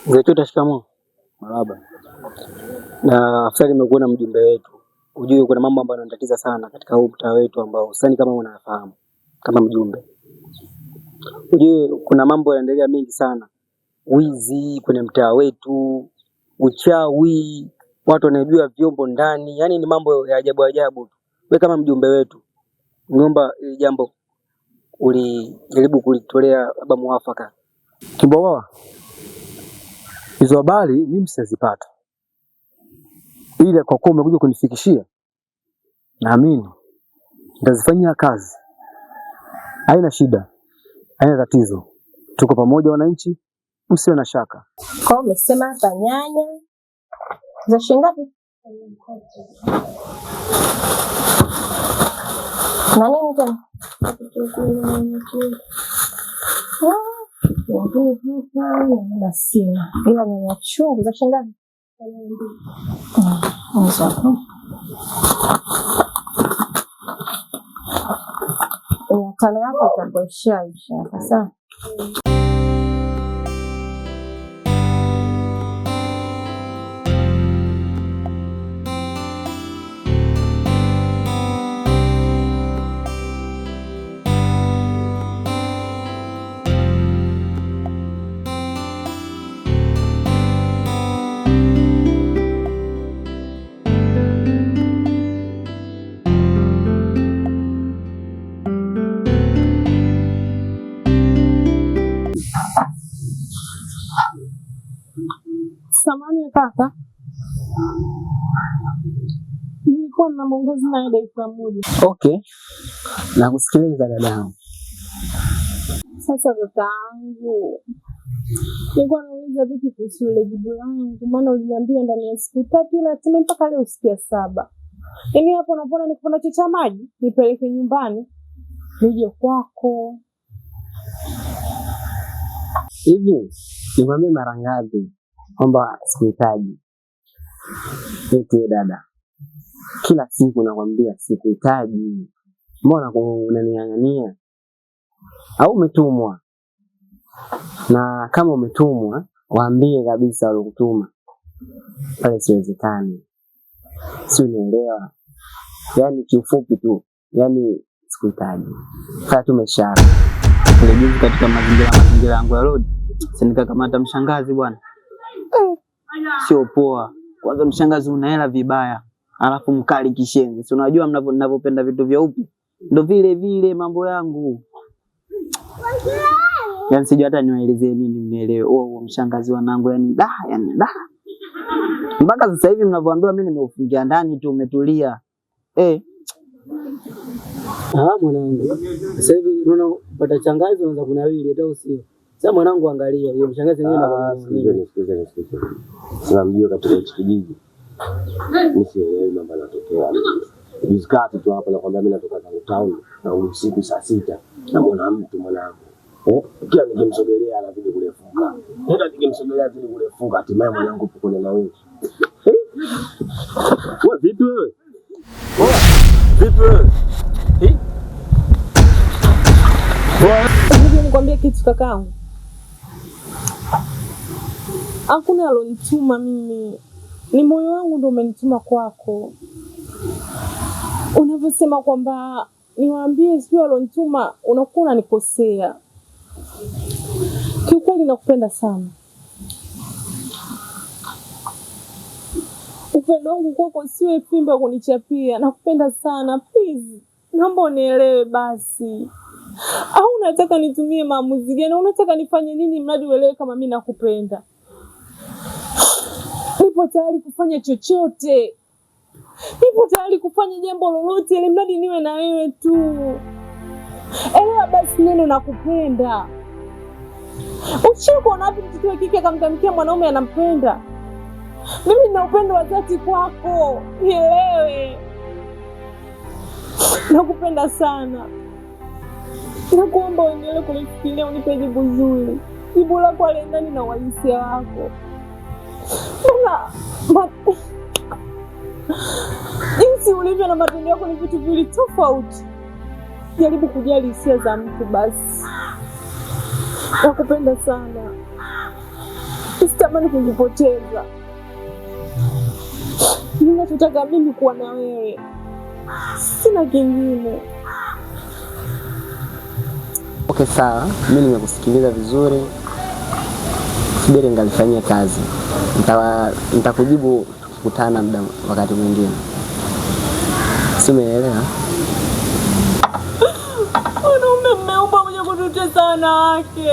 Zetu shikamoo. Marhaba. Na afisa nimekuona mjumbe wetu. Ujue kuna mambo ambayo yanatatiza sana katika huu mtaa wetu ambao sasa kama unafahamu kama mjumbe. Ujue kuna mambo yanaendelea mengi sana. Wizi kwenye mtaa wetu, uchawi, watu wanaibiwa vyombo ndani, yani ni mambo ya ajabu ajabu. Wewe kama mjumbe wetu, niomba ili jambo ulijaribu kulitolea baba muafaka. Kiboa. Hizo habari mimi sizipata. Ile kwa kuwa umekuja kunifikishia, naamini nitazifanyia kazi. Haina shida. Haina tatizo. Tuko pamoja wananchi, msiwe na shaka. Kwa umesema hapa nyanya za shingapi? Na nini tena? Na sina. Ila nyanya chungu za shingapi? Tano yako itaboresha sasa. Samahani kaka. Nilikuwa na maongezi naye dakika moja. Okay. Nakusikiliza dadangu. Sasa kakaangu, nilikuwa nauliza vipi kuhusu ile jibu langu, maana uliniambia ndani ya siku 3 ila tena mpaka leo siku ya 7. Yaani hapo unapoona nikipona chocha maji, nipeleke nyumbani, nije kwako. Hivi, nikwambie mara ngapi kwamba sikuhitaji? Eti dada, kila siku nakwambia sikuhitaji. Mbona unaniangania? Au umetumwa? Na kama umetumwa, waambie kabisa walokutuma. Pale siwezekani. Si unielewa? Yaani kiufupi tu, yaani sikuhitaji. Sasa tumeshara. Nilijibu katika mazingira yangu ya road. Sasa nikakamata mshangazi bwana. Sio poa. Kwanza mshangazi una hela vibaya, alafu mkali kishenzi. Si unajua mnavyopenda vitu vya upi? Ndio vile vile mambo yangu. Yaani sijui hata niwaelezee nini mnielewe. Mshangazi wanangu yani da. Mpaka sasa hivi mnavyoambiwa mimi nimeufungia ndani tu umetulia. Mwanangu. Sasa hivi unaona pata changazi unaanza kunawili hata usio. Sasa mwanangu angalia hiyo mshangazi yenyewe na Sikiliza. Sina mjua katika kijiji. Nisielewi mambo yanatokea. Juzi kati tu hapa nakwambia mimi natoka town na usiku saa 6 na mwanamtu mwanangu. Kila nikimsogelea anazidi kurefuka. Hata nikimsogelea anazidi kurefuka, hatimaye mwanangu upo kwenye nawe. Wewe vipi wewe? Vipi wewe? Hivi nikwambie kitu kakaangu. Hakuna alonituma mimi. Ni moyo wangu ndio umenituma kwako. Unavyosema kwamba niwaambie sio alonituma, unakuwa unanikosea. Kiukweli nakupenda sana. Upendo wangu kwako siwe fimbo kunichapia. Nakupenda sana, please. Naomba unielewe basi. Au unataka nitumie maamuzi gani? Unataka nifanye nini mradi uelewe kama mimi nakupenda? Nipo tayari kufanya chochote. Nipo tayari kufanya jambo lolote ili mradi niwe na wewe tu. Elewa basi neno nakupenda. Uchiko na wapi mtoto wa kike akamtamkia mwanaume anampenda? Mimi nina upendo wa dhati kwako. Nielewe. Nakupenda sana. Nakuomba uendelee kunifikiria, unipe jibu zuri. Jibu lako aliendani na uhalisia wako. Jinsi ulivyo na matendo yako ni vitu viwili tofauti. Jaribu kujali hisia za mtu basi. Nakupenda sana. sitamani kukupoteza. Ninachotaka mimi kuwa na wewe, sina kingine. Okay, sawa, mimi nimekusikiliza vizuri. Subiri ngalifanyia kazi. Nitakujibu tukutana muda wakati mwingine. Si umeelewa? Wanaume mmeumba mwenye kututesa wanawake.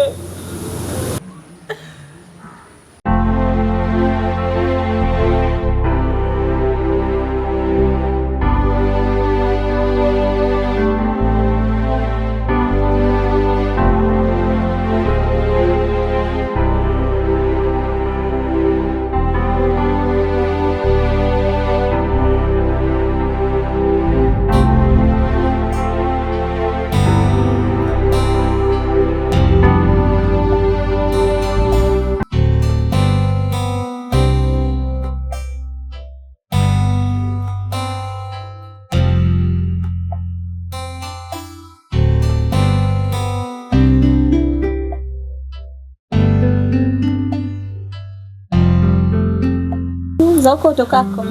Za huko utokako?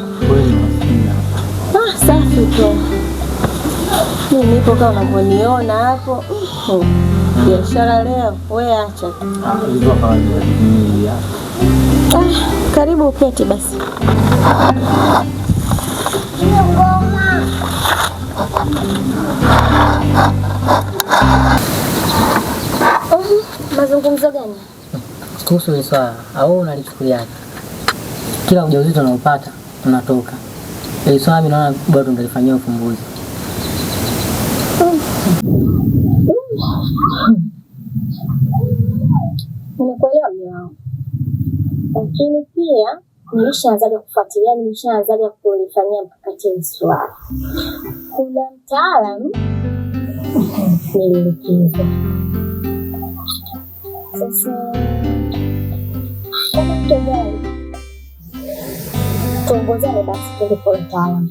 Safi tu. Mimi nipo kama unavyoniona hapo. Biashara leo, wewe acha. Karibu uketi basi. Mazungumzo gani? Kuhusu hili swala au unalichukuliaje? Kila ujauzito unaopata unatoka. Hili swala mimi naona bado tunalifanyia ufumbuzi. Nimekuelewa mimi wangu. Lakini pia nilishaanza kufuatilia, nilishaanza kulifanyia mkakati hili swala. Kuna mtaalamu nilielekeza. Sasa kama mtogani tuongozane basi tuende kwa mtaalamu.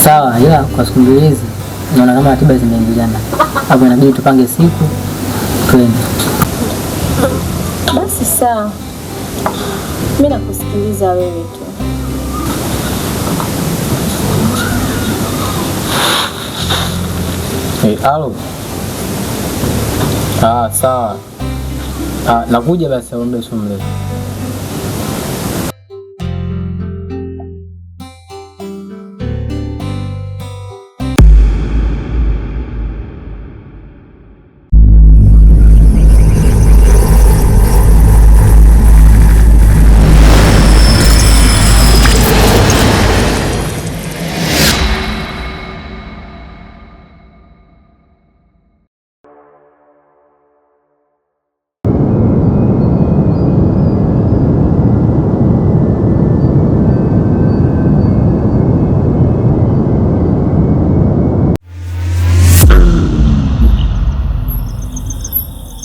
Sawa, ila kwa siku mbili hizi naona kama ratiba zimeingiliana. Hapo inabidi tupange siku twende. Basi sawa. Mimi nakusikiliza wewe tu. Halo. Sawa. Nakuja basi muda sio mrefu.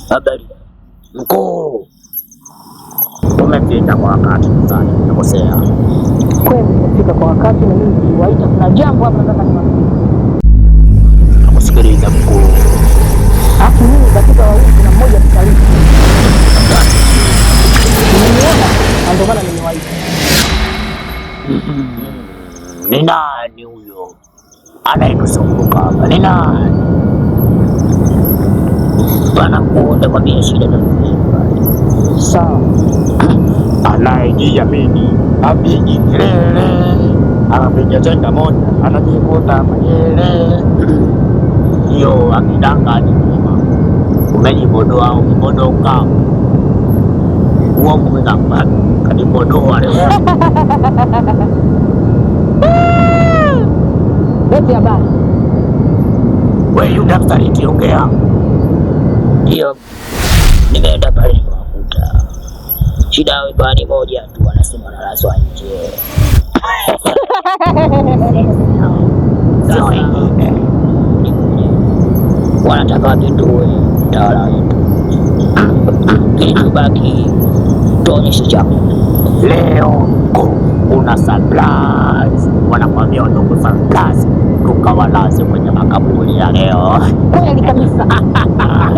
Habari mkuu, umefika kwa wakati. Mzani nakosea Kweli umefika kwa wakati na mimi niliwaita, kuna jambo hapa nataka niwaambie. nakusikiliza mkuu. Alafu mimi katika wawili kuna mmoja msaliti. Nimeona na ndio maana nimewaita. Ni nani huyo anayekusumbuka hapa? Ni nani? Bana kuonda kwa bia shida na Sawa. anayejiamini apigi kelele, anapiga chenga moja, anajikuta mwenyewe. Hiyo akidanganya nyuma, umejibodoa, umebodoka. Uongo umezamba, kanibodoa leo. Leti habari. Wewe yu daktari kiongea. Ndio, nimeenda pale niwakuta. Shida yao ikiwa ni moja tu, wanasema nalazwa nje. Sio ingine. Wanataka wapindue utawala wetu. Kilichobaki tuonyeshe chako leo. kuna surprise. Wanakwambia wadogo surprise, tukawalaze kwenye makaburi ya leo. Kweli kabisa,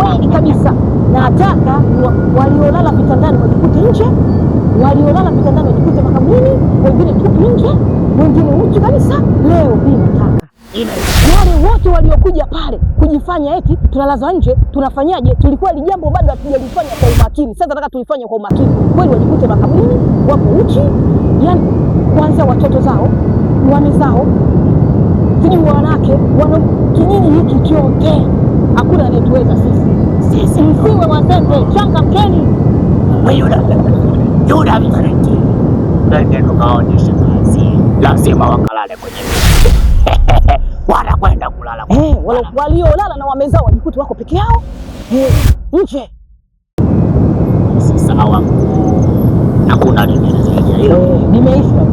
kweli kabisa. Nataka waliolala vitandani wajikute nje, waliolala vitandani wajikute makaburini, wengine tupi nje, wengine uchi kabisa. Leo hii nataka wale wote waliokuja pale kujifanya eti tunalaza nje, tunafanyaje, tulikuwa li jambo bado hatujalifanya kwa umakini. Sasa nataka tulifanye kwa umakini kweli, wajikute makaburini wapo uchi, yani kwanza watoto zao, wame zao, sijui wanawake, wana kijiji hiki chote hakuna anayetuweza sisi. Msiwe wazembe, changamkeni. Yuda mtariki, twende tukaonyesha kazi. Lazima wakalale kwenye miti. Wanakwenda kulala waliolala na wamezao wajikuti wako peke yao nje. Sawa, hakuna lingine zaidi ya hilo. Nimeisha.